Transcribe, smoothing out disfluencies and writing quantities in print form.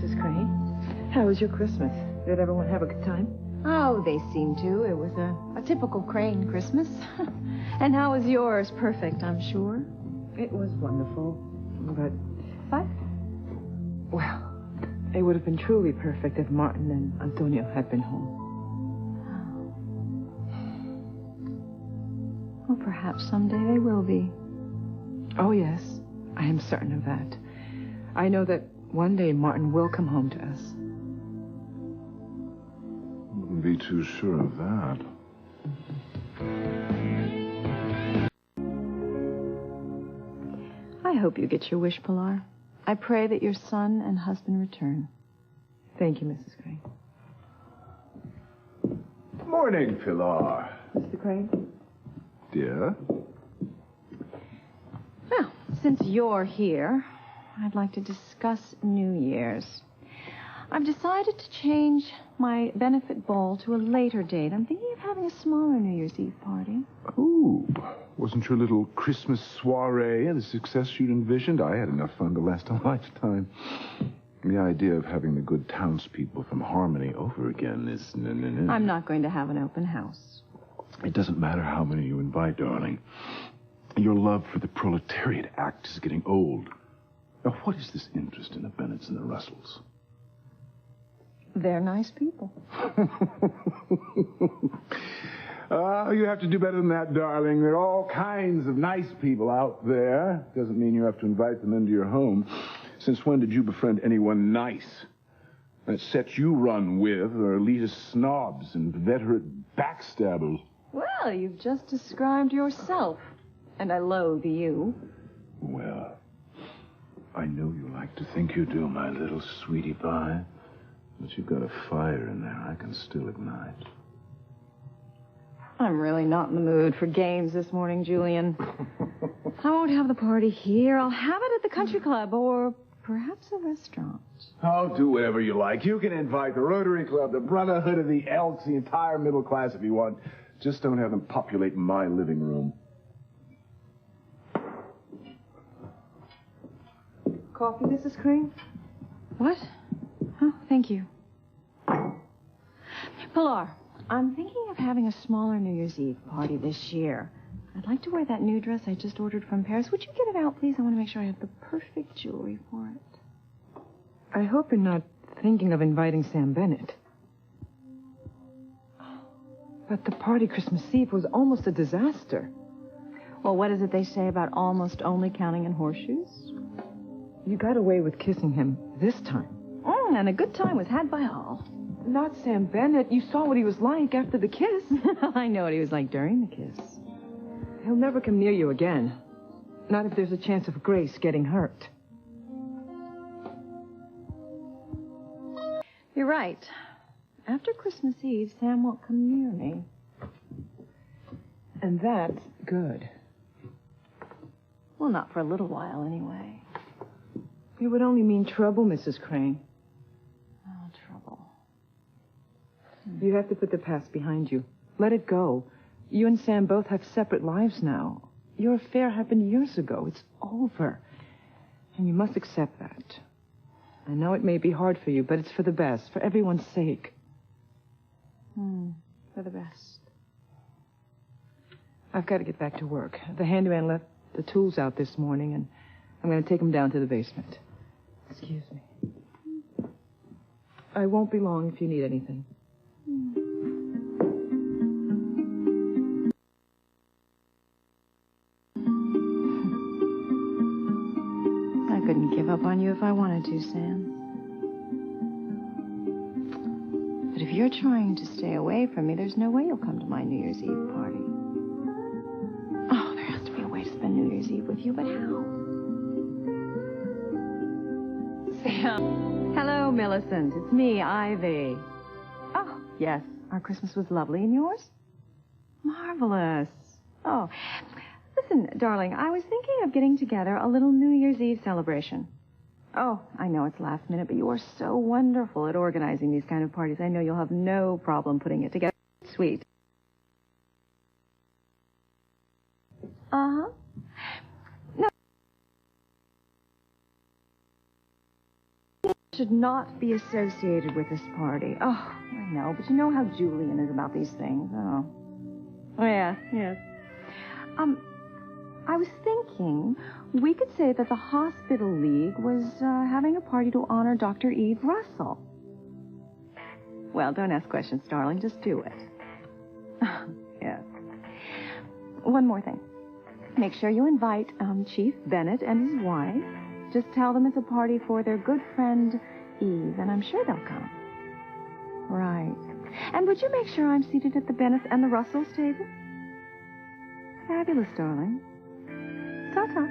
Mrs. Crane. How was your Christmas? Did everyone have a good time? Oh, they seemed to. It was a typical Crane Christmas. And how was yours? Perfect, I'm sure. It was wonderful. But, What? well, it would have been truly perfect if Martin and Antonio had been home. Well, perhaps someday they will be. Oh, yes. I am certain of that. I know that one day Martin will come home to us. Wouldn't be too sure of that. I hope you get your wish, Pilar. I pray that your son and husband return. Thank you, Mrs. Crane. Morning, Pilar. Mr. Crane? Dear? Well, since you're here, I'd like to discuss New Year's. I've decided to change my benefit ball to a later date. I'm thinking of having a smaller New Year's Eve party. Oh, wasn't your little Christmas soiree the success you'd envisioned? I had enough fun to last a lifetime. The idea of having the good townspeople from Harmony over again is... I'm not going to have an open house. It doesn't matter how many you invite, darling. Your love for the proletariat act is getting old. Now, what is this interest in the Bennetts and the Russells? They're nice people. Oh, you have to do better than that, darling. There are all kinds of nice people out there. Doesn't mean you have to invite them into your home. Since when did you befriend anyone nice? That set you run with are elitist snobs and veteran backstabbers. Well, you've just described yourself. And I loathe you. Well, I know you like to think you do, my little sweetie pie. But you've got a fire in there I can still ignite. I'm really not in the mood for games this morning, Julian. I won't have the party here. I'll have it at the country club or perhaps a restaurant. Oh, do whatever you like. You can invite the Rotary Club, the Brotherhood of the Elks, the entire middle class if you want. Just don't have them populate my living room. Coffee, Mrs. Crane? What? Oh, thank you. Pilar, I'm thinking of having a smaller New Year's Eve party this year. I'd like to wear that new dress I just ordered from Paris. Would you get it out, please? I want to make sure I have the perfect jewelry for it. I hope you're not thinking of inviting Sam Bennett. But the party Christmas Eve was almost a disaster. Well, what is it they say about almost only counting in horseshoes? You got away with kissing him this time. And a good time was had by all. Not Sam Bennett. You saw what he was like after the kiss. I know what he was like during the kiss. He'll never come near you again. Not if there's a chance of Grace getting hurt. You're right. After Christmas Eve, Sam won't come near me. And that's good. Well, not for a little while, anyway. It would only mean trouble, Mrs. Crane. Oh, trouble. You have to put the past behind you. Let it go. You and Sam both have separate lives now. Your affair happened years ago. It's over. And you must accept that. I know it may be hard for you, but it's for the best, for everyone's sake. For the best. I've got to get back to work. The handyman left the tools out this morning, and I'm going to take them down to the basement. Excuse me. I won't be long if you need anything. I couldn't give up on you if I wanted to, Sam. But if you're trying to stay away from me, there's no way you'll come to my New Year's Eve party. Oh, there has to be a way to spend New Year's Eve with you, but how? Sam. Hello, Millicent. It's me, Ivy. Oh, yes. Our Christmas was lovely. And yours? Marvelous. Oh, listen, darling, I was thinking of getting together a little New Year's Eve celebration. Oh, I know it's last minute, but you are so wonderful at organizing these kind of parties. I know you'll have no problem putting it together. Sweet. Uh-huh. No. should not be associated with this party. Oh, I know, but you know how Julian is about these things. Oh. Oh, yes, yes. I was thinking we could say that the Hospital League was having a party to honor Dr. Eve Russell. Well, don't ask questions, darling. Just do it. Yes. One more thing. Make sure you invite Chief Bennett and his wife. Just tell them it's a party for their good friend Eve, and I'm sure they'll come. Right. And would you make sure I'm seated at the Bennett and the Russells table? Fabulous, darling. Ta-ta.